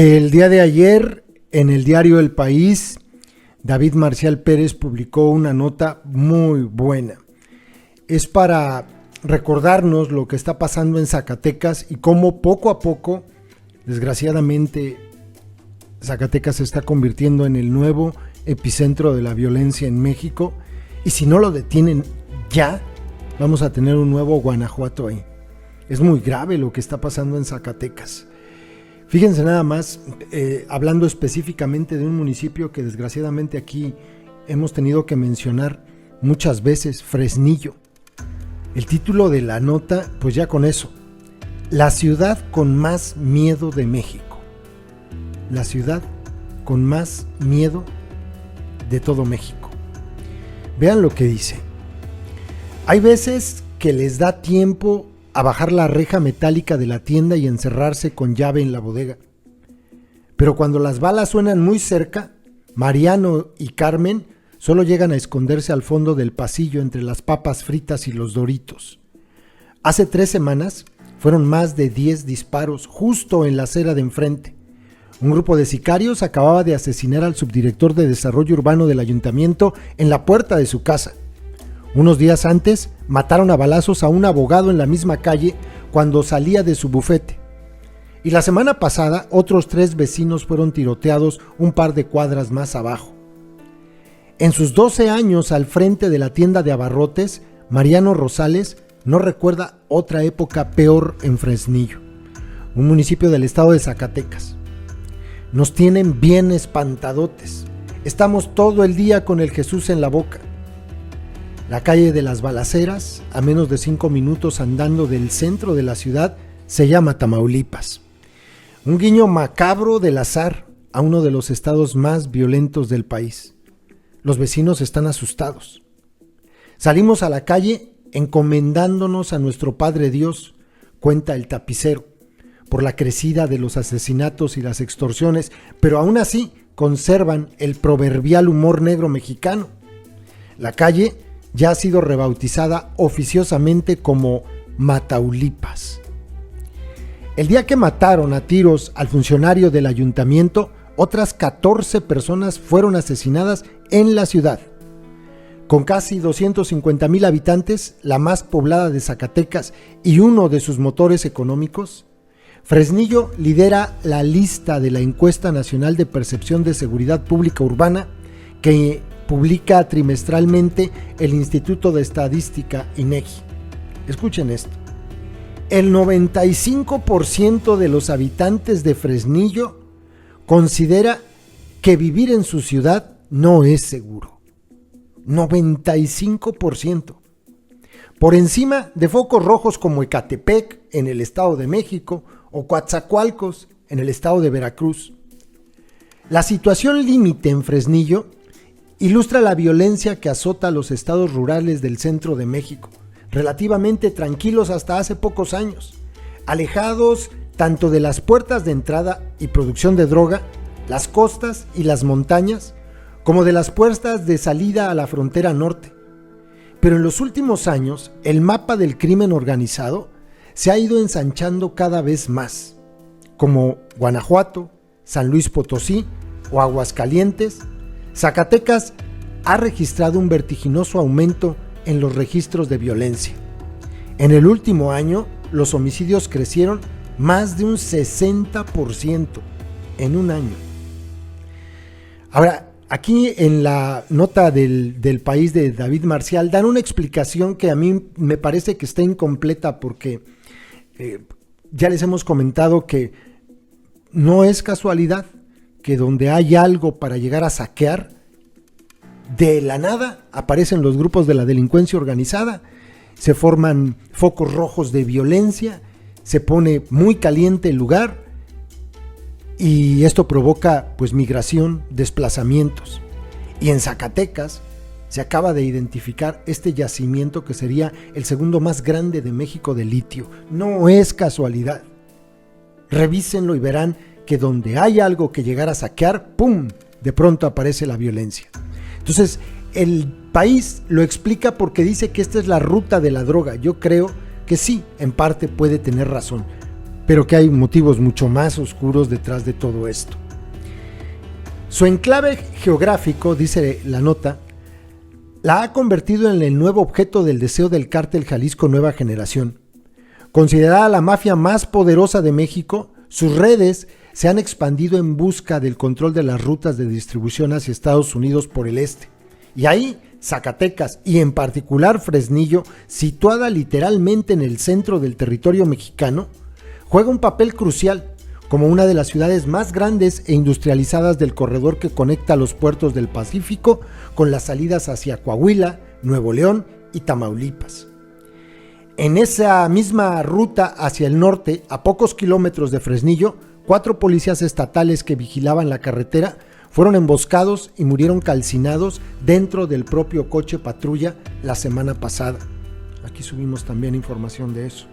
El día de ayer, en el diario El País, David Marcial Pérez publicó una nota muy buena. Es para recordarnos lo que está pasando en Zacatecas y cómo poco a poco, desgraciadamente, Zacatecas se está convirtiendo en el nuevo epicentro de la violencia en México. Y si no lo detienen ya, vamos a tener un nuevo Guanajuato ahí. Es muy grave lo que está pasando en Zacatecas. Fíjense nada más, hablando específicamente de un municipio que desgraciadamente aquí hemos tenido que mencionar muchas veces, Fresnillo. El título de la nota, pues ya con eso, la ciudad con más miedo de México. La ciudad con más miedo de todo México. Vean lo que dice. Hay veces que les da tiempo a bajar la reja metálica de la tienda y encerrarse con llave en la bodega. Pero cuando las balas suenan muy cerca, Mariano y Carmen solo llegan a esconderse al fondo del pasillo entre las papas fritas y los Doritos. Hace 3 semanas fueron más de 10 disparos justo en la acera de enfrente. Un grupo de sicarios acababa de asesinar al subdirector de Desarrollo Urbano del ayuntamiento en la puerta de su casa. Unos días antes, mataron a balazos a un abogado en la misma calle cuando salía de su bufete. Y la semana pasada, otros 3 vecinos fueron tiroteados un par de cuadras más abajo. En sus 12 años al frente de la tienda de abarrotes, Mariano Rosales no recuerda otra época peor en Fresnillo, un municipio del estado de Zacatecas. Nos tienen bien espantadotes. Estamos todo el día con el Jesús en la boca. La calle de las Balaceras, a menos de 5 minutos andando del centro de la ciudad, se llama Tamaulipas. Un guiño macabro del azar a uno de los estados más violentos del país. Los vecinos están asustados. Salimos a la calle encomendándonos a nuestro Padre Dios, cuenta el tapicero, por la crecida de los asesinatos y las extorsiones, pero aún así conservan el proverbial humor negro mexicano. La calle ya ha sido rebautizada oficiosamente como Mataulipas. El día que mataron a tiros al funcionario del ayuntamiento, otras 14 personas fueron asesinadas en la ciudad. Con casi 250,000 habitantes, la más poblada de Zacatecas y uno de sus motores económicos, Fresnillo lidera la lista de la Encuesta Nacional de Percepción de Seguridad Pública Urbana que publica trimestralmente el Instituto de Estadística INEGI. Escuchen esto. El 95% de los habitantes de Fresnillo considera que vivir en su ciudad no es seguro. 95%. Por encima de focos rojos como Ecatepec en el Estado de México o Coatzacoalcos en el Estado de Veracruz. La situación límite en Fresnillo ilustra la violencia que azota a los estados rurales del centro de México, relativamente tranquilos hasta hace pocos años, alejados tanto de las puertas de entrada y producción de droga, las costas y las montañas, como de las puertas de salida a la frontera norte. Pero en los últimos años, el mapa del crimen organizado se ha ido ensanchando cada vez más, como Guanajuato, San Luis Potosí o Aguascalientes. Zacatecas ha registrado un vertiginoso aumento en los registros de violencia. En el último año, los homicidios crecieron más de un 60% en un año. Ahora, aquí en la nota del País de David Marcial dan una explicación que a mí me parece que está incompleta porque ya les hemos comentado que no es casualidad que donde hay algo para llegar a saquear, de la nada aparecen los grupos de la delincuencia organizada, se forman focos rojos de violencia, se pone muy caliente el lugar y esto provoca pues migración, desplazamientos. Y en Zacatecas se acaba de identificar este yacimiento que sería el segundo más grande de México de litio. No es casualidad. Revísenlo y verán que donde hay algo que llegar a saquear, ¡pum!, de pronto aparece la violencia. Entonces, el País lo explica porque dice que esta es la ruta de la droga. Yo creo que sí, en parte puede tener razón. pero que hay motivos mucho más oscuros detrás de todo esto. Su enclave geográfico, dice la nota, la ha convertido en el nuevo objeto del deseo del cártel Jalisco Nueva Generación. Considerada la mafia más poderosa de México, sus redes se han expandido en busca del control de las rutas de distribución hacia Estados Unidos por el este. Y ahí, Zacatecas y en particular Fresnillo, situada literalmente en el centro del territorio mexicano, juega un papel crucial como una de las ciudades más grandes e industrializadas del corredor que conecta los puertos del Pacífico con las salidas hacia Coahuila, Nuevo León y Tamaulipas. En esa misma ruta hacia el norte, a pocos kilómetros de Fresnillo, 4 policías estatales que vigilaban la carretera fueron emboscados y murieron calcinados dentro del propio coche patrulla la semana pasada. Aquí subimos también información de eso.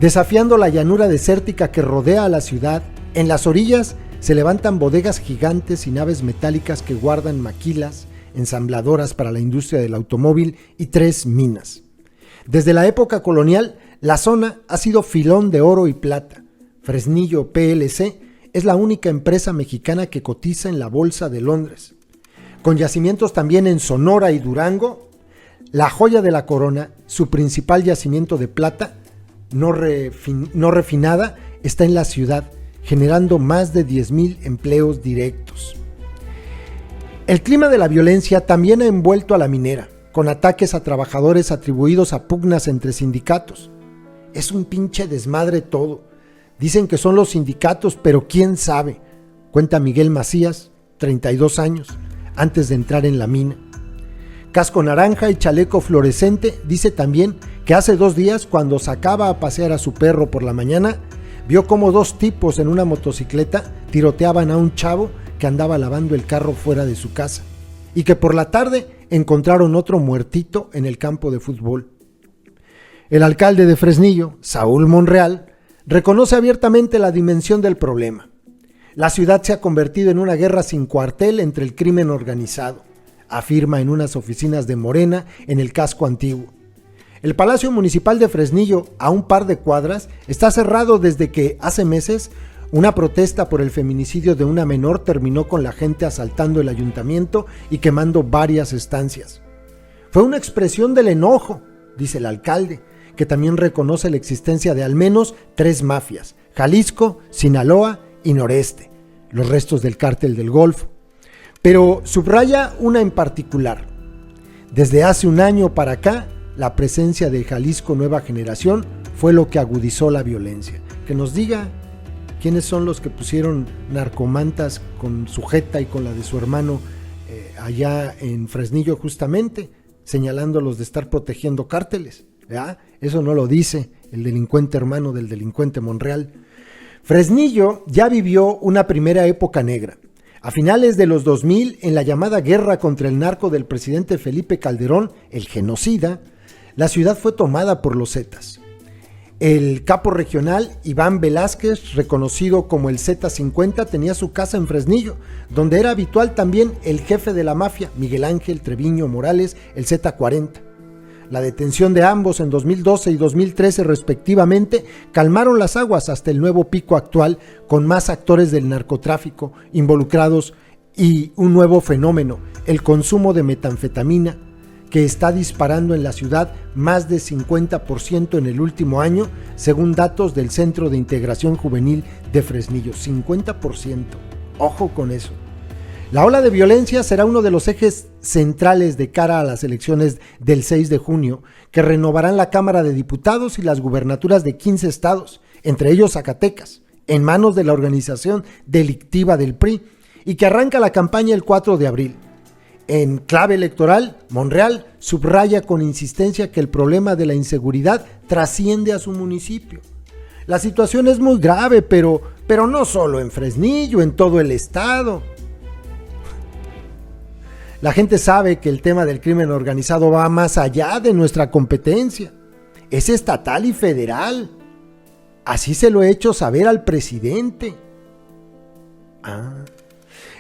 Desafiando la llanura desértica que rodea a la ciudad, en las orillas se levantan bodegas gigantes y naves metálicas que guardan maquilas, ensambladoras para la industria del automóvil y 3 minas. Desde la época colonial, la zona ha sido filón de oro y plata. Fresnillo PLC es la única empresa mexicana que cotiza en la Bolsa de Londres. Con yacimientos también en Sonora y Durango, la joya de la corona, su principal yacimiento de plata, no refinada, está en la ciudad, generando más de 10,000 empleos directos. El clima de la violencia también ha envuelto a la minera, con ataques a trabajadores atribuidos a pugnas entre sindicatos. Es un pinche desmadre todo. Dicen que son los sindicatos, pero quién sabe, cuenta Miguel Macías, 32 años, antes de entrar en la mina. Casco naranja y chaleco fluorescente, dice también que hace 2 días, cuando sacaba a pasear a su perro por la mañana, vio como 2 tipos en una motocicleta tiroteaban a un chavo que andaba lavando el carro fuera de su casa, y que por la tarde encontraron otro muertito en el campo de fútbol. El alcalde de Fresnillo, Saúl Monreal, reconoce abiertamente la dimensión del problema. La ciudad se ha convertido en una guerra sin cuartel entre el crimen organizado, afirma en unas oficinas de Morena en el casco antiguo. El Palacio Municipal de Fresnillo, a un par de cuadras, está cerrado desde que, hace meses, una protesta por el feminicidio de una menor terminó con la gente asaltando el ayuntamiento y quemando varias estancias. Fue una expresión del enojo, dice el alcalde, que también reconoce la existencia de al menos 3 mafias: Jalisco, Sinaloa y Noreste, los restos del cártel del Golfo. Pero subraya una en particular. Desde hace un año para acá, la presencia de Jalisco Nueva Generación fue lo que agudizó la violencia. Que nos diga quiénes son los que pusieron narcomantas con su jeta y con la de su hermano allá en Fresnillo, justamente, señalándolos de estar protegiendo cárteles. ¿Ya? Eso no lo dice el delincuente hermano del delincuente Monreal. Fresnillo ya vivió una primera época negra. A finales de los 2000, en la llamada guerra contra el narco del presidente Felipe Calderón, el genocida, la ciudad fue tomada por los Zetas. El capo regional Iván Velázquez, reconocido como el Z50, tenía su casa en Fresnillo, donde era habitual también el jefe de la mafia, Miguel Ángel Treviño Morales, el Z40. La detención de ambos en 2012 y 2013 respectivamente calmaron las aguas hasta el nuevo pico actual, con más actores del narcotráfico involucrados y un nuevo fenómeno, el consumo de metanfetamina, que está disparando en la ciudad más de 50% en el último año, según datos del Centro de Integración Juvenil de Fresnillo. 50%. Ojo con eso. La ola de violencia será uno de los ejes centrales de cara a las elecciones del 6 de junio, que renovarán la Cámara de Diputados y las gubernaturas de 15 estados, entre ellos Zacatecas, en manos de la organización delictiva del PRI, y que arranca la campaña el 4 de abril. En clave electoral, Monreal subraya con insistencia que el problema de la inseguridad trasciende a su municipio. La situación es muy grave, pero no solo en Fresnillo, en todo el estado. La gente sabe que el tema del crimen organizado va más allá de nuestra competencia. Es estatal y federal. Así se lo he hecho saber al presidente.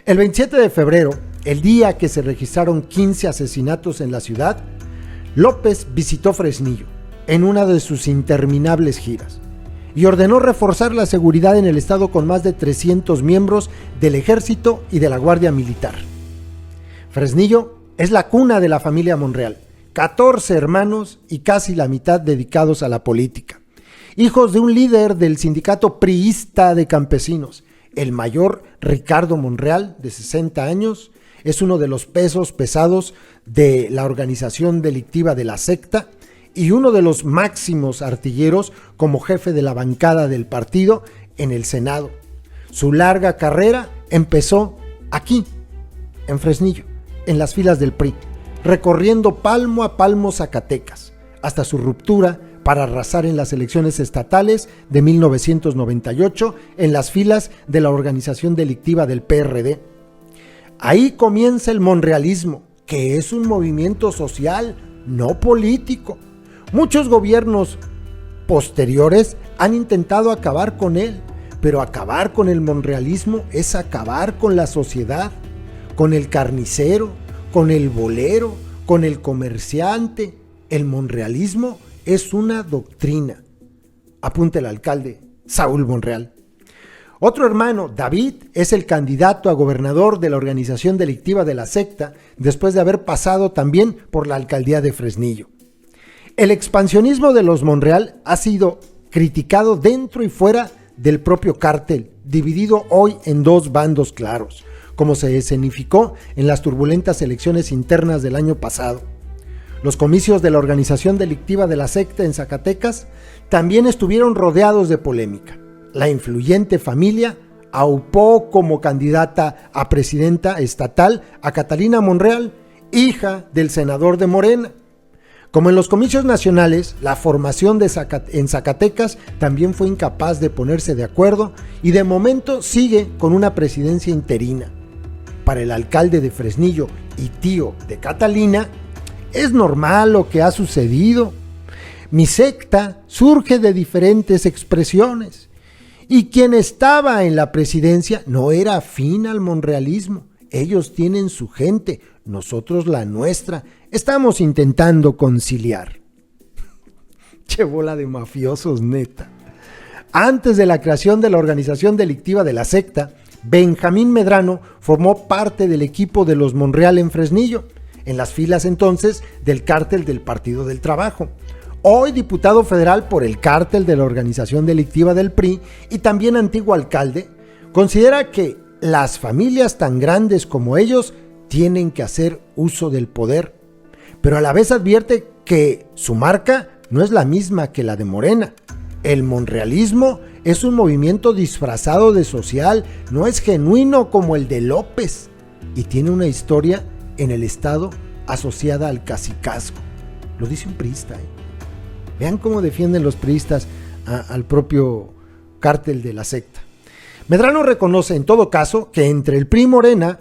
El 27 de febrero, el día que se registraron 15 asesinatos en la ciudad, López visitó Fresnillo en una de sus interminables giras. y ordenó reforzar la seguridad en el estado con más de 300 miembros del ejército y de la Guardia Militar. Fresnillo es la cuna de la familia Monreal, 14 hermanos y casi la mitad dedicados a la política. Hijos de un líder del sindicato priista de campesinos, el mayor Ricardo Monreal, de 60 años, es uno de los pesos pesados de la organización delictiva de la secta y uno de los máximos artilleros como jefe de la bancada del partido en el Senado. Su larga carrera empezó aquí, en Fresnillo, en las filas del PRI, recorriendo palmo a palmo Zacatecas, hasta su ruptura para arrasar en las elecciones estatales de 1998 en las filas de la organización delictiva del PRD. Ahí comienza el monrealismo, que es un movimiento social, no político. Muchos gobiernos posteriores han intentado acabar con él, pero acabar con el monrealismo es acabar con la sociedad, con el carnicero, con el bolero, con el comerciante. El monrealismo es una doctrina. Apunta el alcalde Saúl Monreal. Otro hermano, David, es el candidato a gobernador de la organización delictiva de la secta, después de haber pasado también por la alcaldía de Fresnillo. El expansionismo de los Monreal ha sido criticado dentro y fuera del propio cártel, dividido hoy en dos bandos claros, como se escenificó en las turbulentas elecciones internas del año pasado. Los comicios de la organización delictiva de la secta en Zacatecas también estuvieron rodeados de polémica. La influyente familia aupó como candidata a presidenta estatal a Catalina Monreal, hija del senador de Morena. Como en los comicios nacionales, la formación en Zacatecas también fue incapaz de ponerse de acuerdo y de momento sigue con una presidencia interina. Para el alcalde de Fresnillo y tío de Catalina, es normal lo que ha sucedido. Mi secta surge de diferentes expresiones y quien estaba en la presidencia no era afín al monrealismo. Ellos tienen su gente, nosotros la nuestra. Estamos intentando conciliar. Che bola de mafiosos, neta. Antes de la creación de la organización delictiva de la secta, Benjamín Medrano formó parte del equipo de los Monreal en Fresnillo, en las filas entonces del cártel del Partido del Trabajo. Hoy diputado federal por el cártel de la organización delictiva del PRI y también antiguo alcalde, considera que las familias tan grandes como ellos tienen que hacer uso del poder, pero a la vez advierte que su marca no es la misma que la de Morena. El monrealismo es un movimiento disfrazado de social, no es genuino como el de López y tiene una historia en el estado asociada al cacicazgo. Lo dice un priista. Vean cómo defienden los priistas al propio cártel de la secta. Medrano reconoce en todo caso que entre el PRI y Morena,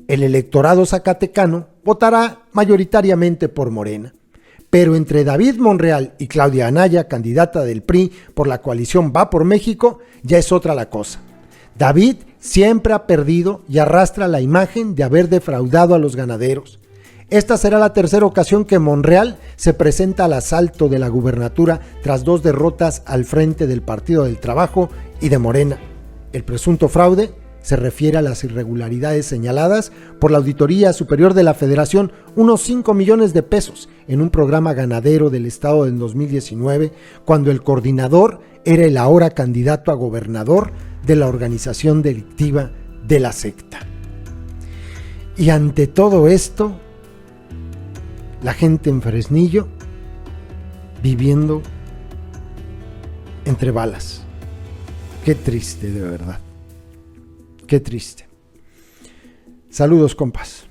el electorado zacatecano votará mayoritariamente por Morena. Pero entre David Monreal y Claudia Anaya, candidata del PRI por la coalición Va por México, ya es otra la cosa. David siempre ha perdido y arrastra la imagen de haber defraudado a los ganaderos. Esta será la tercera ocasión que Monreal se presenta al asalto de la gubernatura tras 2 derrotas al frente del Partido del Trabajo y de Morena. El presunto fraude se refiere a las irregularidades señaladas por la Auditoría Superior de la Federación, unos 5 millones de pesos en un programa ganadero del estado en 2019, cuando el coordinador era el ahora candidato a gobernador de la organización delictiva de la secta. Y ante todo esto, la gente en Fresnillo viviendo entre balas. Qué triste, de verdad. Qué triste. Saludos, compas.